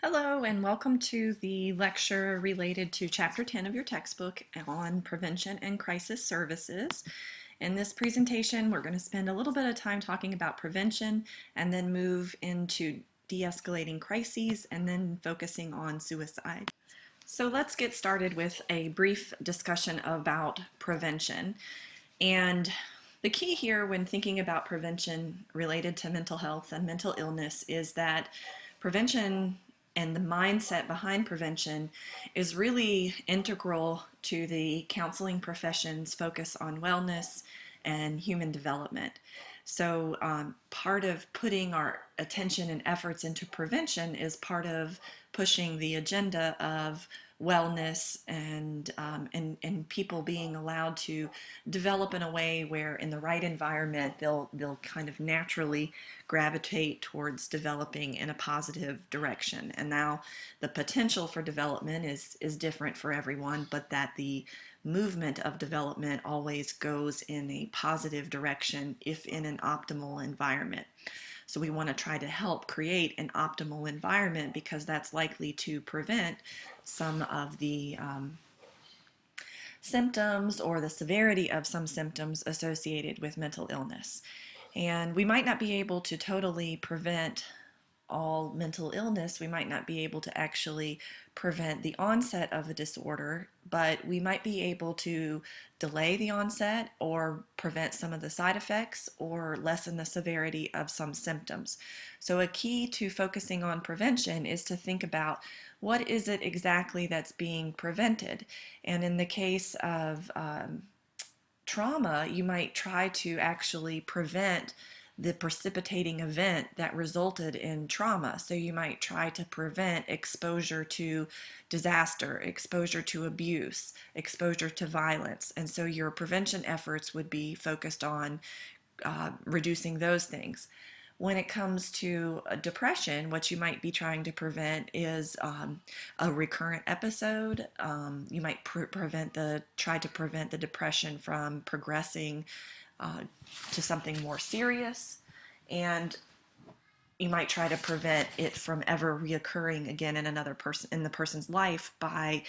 Hello and welcome to the lecture related to Chapter 10 of your textbook on Prevention and Crisis Services. In this presentation, we're going to spend a little bit of time talking about prevention and then move into de-escalating crises and then focusing on suicide. So let's get started with a brief discussion about prevention. And the key here when thinking about prevention related to mental health and mental illness is that prevention and the mindset behind prevention is really integral to the counseling profession's focus on wellness and human development. So part of putting our attention and efforts into prevention is part of pushing the agenda of wellness and people being allowed to develop in a way where in the right environment they'll kind of naturally gravitate towards developing in a positive direction. And now the potential for development is different for everyone, but that the movement of development always goes in a positive direction if in an optimal environment. So we want to try to help create an optimal environment because that's likely to prevent some of the symptoms or the severity of some symptoms associated with mental illness. And we might not be able to totally prevent all mental illness. We might not be able to actually prevent the onset of a disorder, but we might be able to delay the onset or prevent some of the side effects or lessen the severity of some symptoms. So a key to focusing on prevention is to think about what is it exactly that's being prevented. And in the case of trauma, you might try to actually prevent the precipitating event that resulted in trauma. So you might try to prevent exposure to disaster, exposure to abuse, exposure to violence. And so your prevention efforts would be focused on reducing those things. When it comes to depression, what you might be trying to prevent is a recurrent episode. You might try to prevent the depression from progressing to something more serious, and you might try to prevent it from ever reoccurring again in the person's life by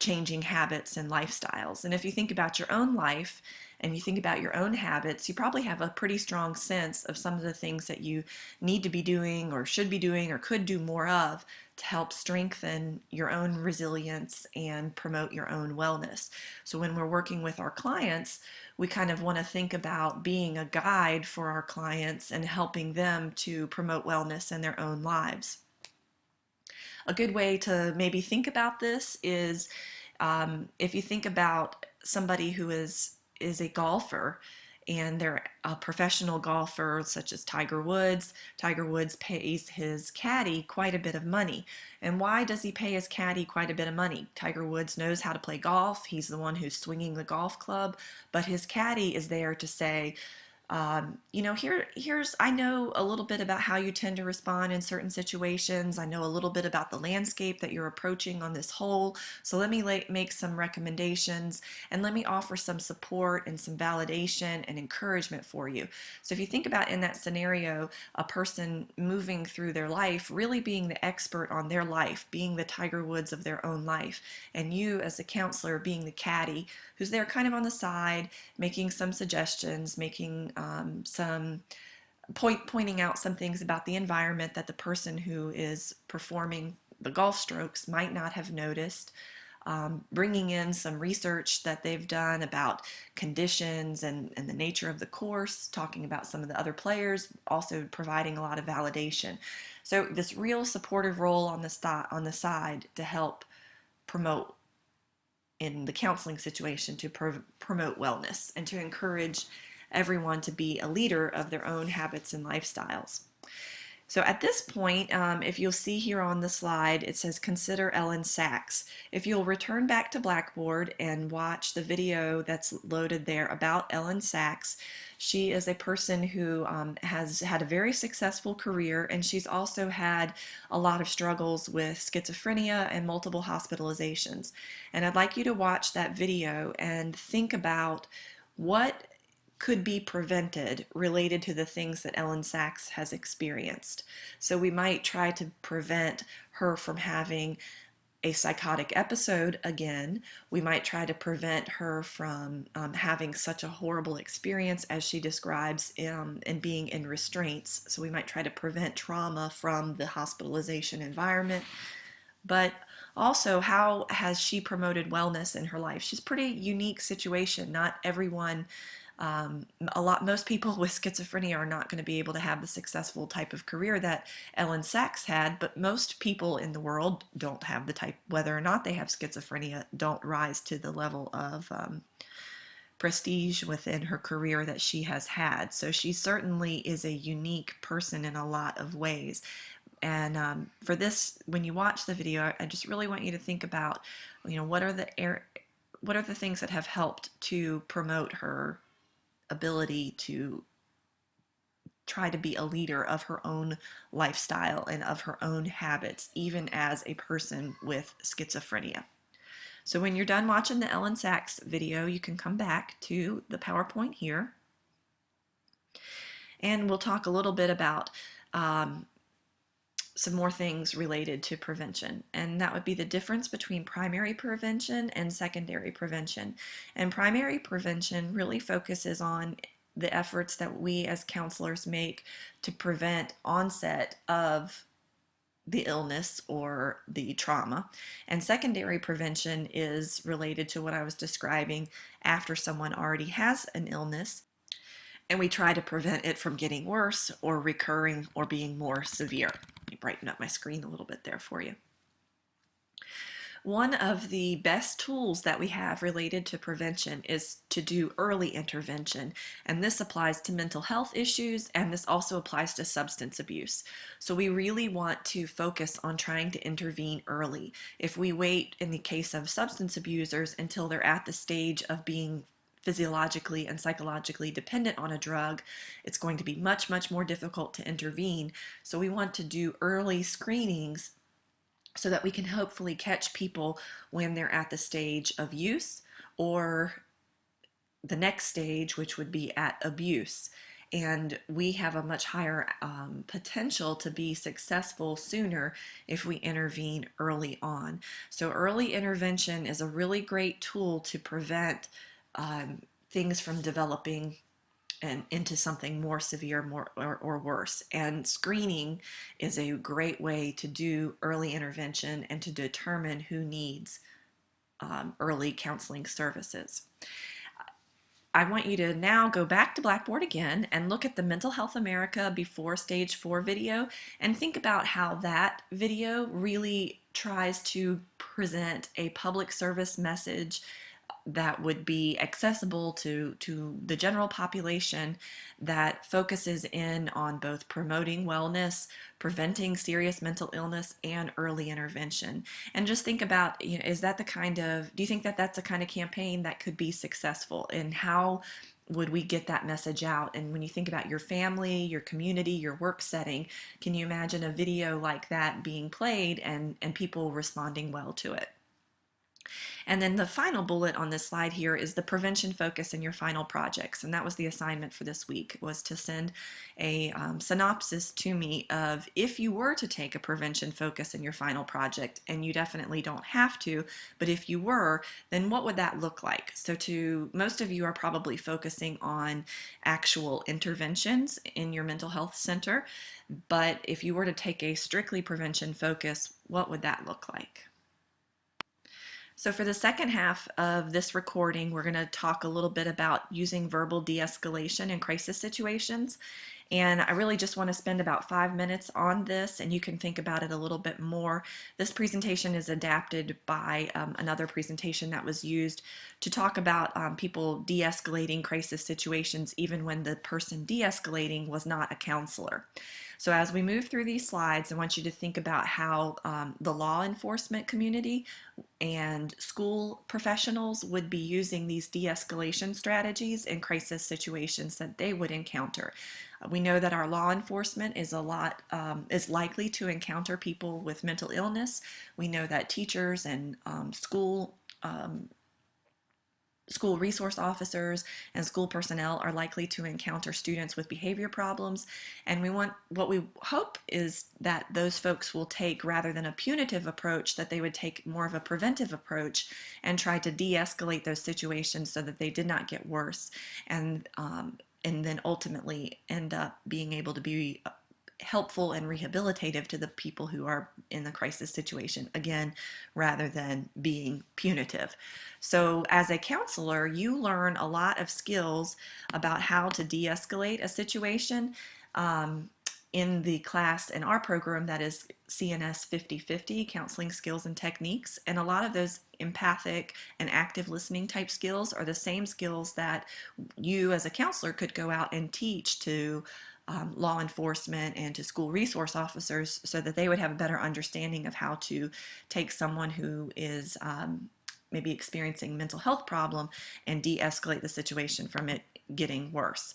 changing habits and lifestyles. And if you think about your own life and you think about your own habits, you probably have a pretty strong sense of some of the things that you need to be doing or should be doing or could do more of to help strengthen your own resilience and promote your own wellness. So when we're working with our clients, we kind of want to think about being a guide for our clients and helping them to promote wellness in their own lives. A good way to maybe think about this is if you think about somebody who is a golfer and they're a professional golfer such as Tiger Woods. Tiger Woods pays his caddy quite a bit of money. And why does he pay his caddy quite a bit of money? Tiger Woods knows how to play golf. He's the one who's swinging the golf club, but his caddy is there to say, I know a little bit about how you tend to respond in certain situations. I know a little bit about the landscape that you're approaching on this hole. So let me make some recommendations and let me offer some support and some validation and encouragement for you. So if you think about in that scenario, a person moving through their life, really being the expert on their life, being the Tiger Woods of their own life, and you as a counselor being the caddy who's there kind of on the side, making some suggestions, making pointing out some things about the environment that the person who is performing the golf strokes might not have noticed, bringing in some research that they've done about conditions and the nature of the course, talking about some of the other players, also providing a lot of validation. So this real supportive role on the side to help promote in the counseling situation to promote wellness and to encourage everyone to be a leader of their own habits and lifestyles. So at this point, if you'll see here on the slide, it says consider Ellen Sachs. If you'll return back to Blackboard and watch the video that's loaded there about Ellen Sachs, she is a person who has had a very successful career, and she's also had a lot of struggles with schizophrenia and multiple hospitalizations. And I'd like you to watch that video and think about what could be prevented related to the things that Ellen Sachs has experienced. So we might try to prevent her from having a psychotic episode again. We might try to prevent her from having such a horrible experience as she describes and being in restraints. So we might try to prevent trauma from the hospitalization environment. But also, how has she promoted wellness in her life? She's a pretty unique situation. Not everyone, most people with schizophrenia are not going to be able to have the successful type of career that Ellen Sachs had, but most people in the world don't have the type, whether or not they have schizophrenia, don't rise to the level of prestige within her career that she has had. So she certainly is a unique person in a lot of ways. And for this, when you watch the video, I just really want you to think about, what are the things that have helped to promote her ability to try to be a leader of her own lifestyle and of her own habits, even as a person with schizophrenia. So when you're done watching the Ellen Sachs video, you can come back to the PowerPoint here, and we'll talk a little bit about some more things related to prevention, and that would be the difference between primary prevention and secondary prevention. And primary prevention really focuses on the efforts that we as counselors make to prevent onset of the illness or the trauma. And secondary prevention is related to what I was describing after someone already has an illness, and we try to prevent it from getting worse or recurring or being more severe. Let me brighten up my screen a little bit there for you. One of the best tools that we have related to prevention is to do early intervention, and this applies to mental health issues, and this also applies to substance abuse. So we really want to focus on trying to intervene early. If we wait, in the case of substance abusers, until they're at the stage of being physiologically and psychologically dependent on a drug, it's going to be much, much more difficult to intervene. So we want to do early screenings so that we can hopefully catch people when they're at the stage of use or the next stage, which would be at abuse. And we have a much higher potential to be successful sooner if we intervene early on. So early intervention is a really great tool to prevent things from developing and into something more severe, or worse. And screening is a great way to do early intervention and to determine who needs early counseling services. I want you to now go back to Blackboard again and look at the Mental Health America Before Stage 4 video and think about how that video really tries to present a public service message that would be accessible to the general population, that focuses in on both promoting wellness, preventing serious mental illness, and early intervention. And just think about, do you think that that's a kind of campaign that could be successful? And how would we get that message out? And when you think about your family, your community, your work setting, can you imagine a video like that being played and people responding well to it? And then the final bullet on this slide here is the prevention focus in your final projects. And that was the assignment for this week, was to send a synopsis to me of, if you were to take a prevention focus in your final project, and you definitely don't have to, but if you were, then what would that look like? So most of you are probably focusing on actual interventions in your mental health center. But if you were to take a strictly prevention focus, what would that look like? So for the second half of this recording, we're going to talk a little bit about using verbal de-escalation in crisis situations. And I really just want to spend about 5 minutes on this, and you can think about it a little bit more. This presentation is adapted by another presentation that was used to talk about people de-escalating crisis situations even when the person de-escalating was not a counselor. So as we move through these slides, I want you to think about how the law enforcement community and school professionals would be using these de-escalation strategies in crisis situations that they would encounter. We know that our law enforcement is likely to encounter people with mental illness. We know that teachers and school School resource officers and school personnel are likely to encounter students with behavior problems, and what we hope is that those folks will take, rather than a punitive approach, that they would take more of a preventive approach and try to de-escalate those situations so that they did not get worse, and then ultimately end up being able to be helpful and rehabilitative to the people who are in the crisis situation, again, rather than being punitive. So as a counselor, you learn a lot of skills about how to de-escalate a situation. In the class in our program that is CNS 50/50, Counseling Skills and Techniques. And a lot of those empathic and active listening type skills are the same skills that you as a counselor could go out and teach to law enforcement and to school resource officers, so that they would have a better understanding of how to take someone who is maybe experiencing mental health problem and de-escalate the situation from it getting worse.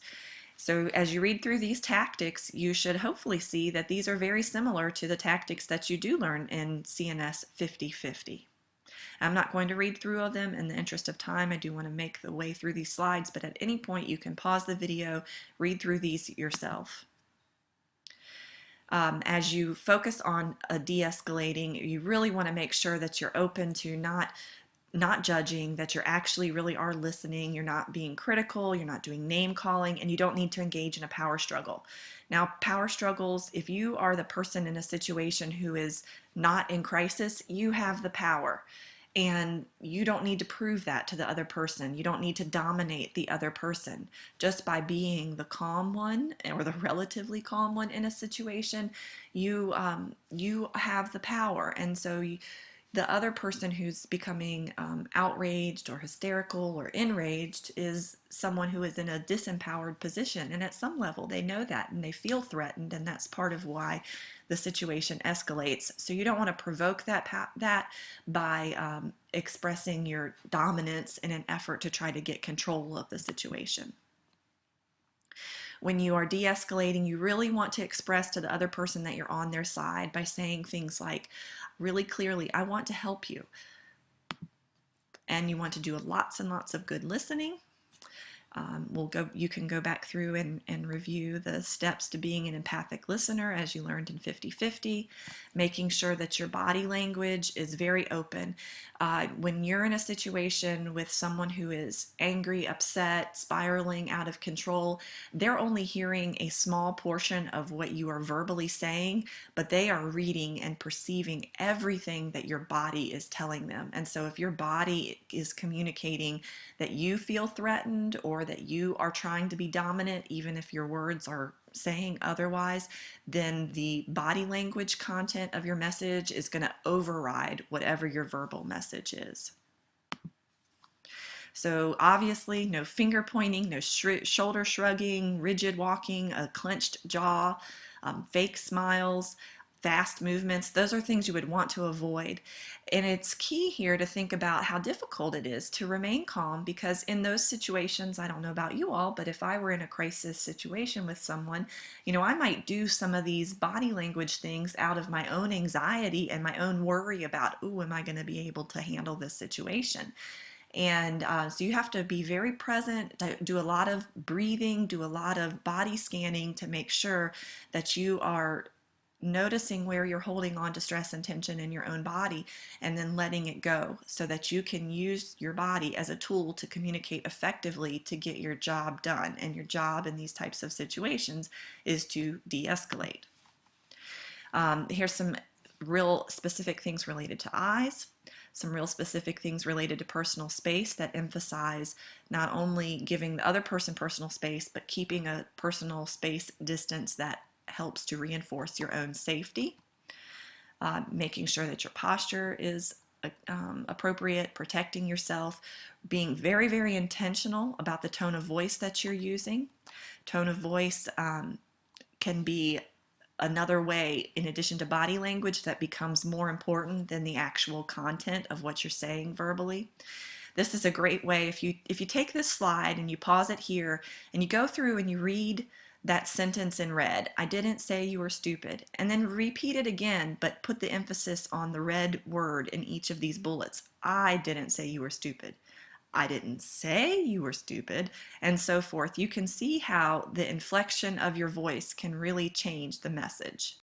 So as you read through these tactics, you should hopefully see that these are very similar to the tactics that you do learn in CNS 50/50. I'm not going to read through all of them in the interest of time. I do want to make the way through these slides, but at any point you can pause the video, read through these yourself. As you focus on de-escalating, you really want to make sure that you're open to not judging, that you're actually really are listening, you're not being critical, you're not doing name calling, and you don't need to engage in a power struggle. Now, power struggles, if you are the person in a situation who is not in crisis, you have the power. And you don't need to prove that to the other person. You don't need to dominate the other person. Just by being the calm one, or the relatively calm one in a situation, you have the power. And so the other person who's becoming outraged or hysterical or enraged is someone who is in a disempowered position. And at some level, they know that and they feel threatened. And that's part of why the situation escalates. So you don't want to provoke that by expressing your dominance in an effort to try to get control of the situation. When you are de-escalating, you really want to express to the other person that you're on their side by saying things like, really clearly, I want to help you. And you want to do lots and lots of good listening. You can go back through and review the steps to being an empathic listener as you learned in 50/50, making sure that your body language is very open. When you're in a situation with someone who is angry, upset, spiraling out of control, they're only hearing a small portion of what you are verbally saying, but they are reading and perceiving everything that your body is telling them. And so if your body is communicating that you feel threatened, or that you are trying to be dominant, even if your words are saying otherwise, then the body language content of your message is going to override whatever your verbal message is. So obviously, no finger pointing, no shoulder shrugging, rigid walking, a clenched jaw, fake smiles, fast movements. Those are things you would want to avoid. And it's key here to think about how difficult it is to remain calm, because in those situations, I don't know about you all, but if I were in a crisis situation with someone, I might do some of these body language things out of my own anxiety and my own worry about, ooh, am I going to be able to handle this situation? And so you have to be very present, do a lot of breathing, do a lot of body scanning to make sure that you are noticing where you're holding on to stress and tension in your own body, and then letting it go, so that you can use your body as a tool to communicate effectively to get your job done. And your job in these types of situations is to de-escalate. Here's some real specific things related to eyes, some real specific things related to personal space that emphasize not only giving the other person personal space, but keeping a personal space distance that helps to reinforce your own safety. Making sure that your posture is appropriate, protecting yourself, being very, very intentional about the tone of voice that you're using. Tone of voice can be another way, in addition to body language, that becomes more important than the actual content of what you're saying verbally. This is a great way, if you take this slide and you pause it here and you go through and you read that sentence in red, I didn't say you were stupid, and then repeat it again, but put the emphasis on the red word in each of these bullets. I didn't say you were stupid. I didn't say you were stupid, and so forth. You can see how the inflection of your voice can really change the message.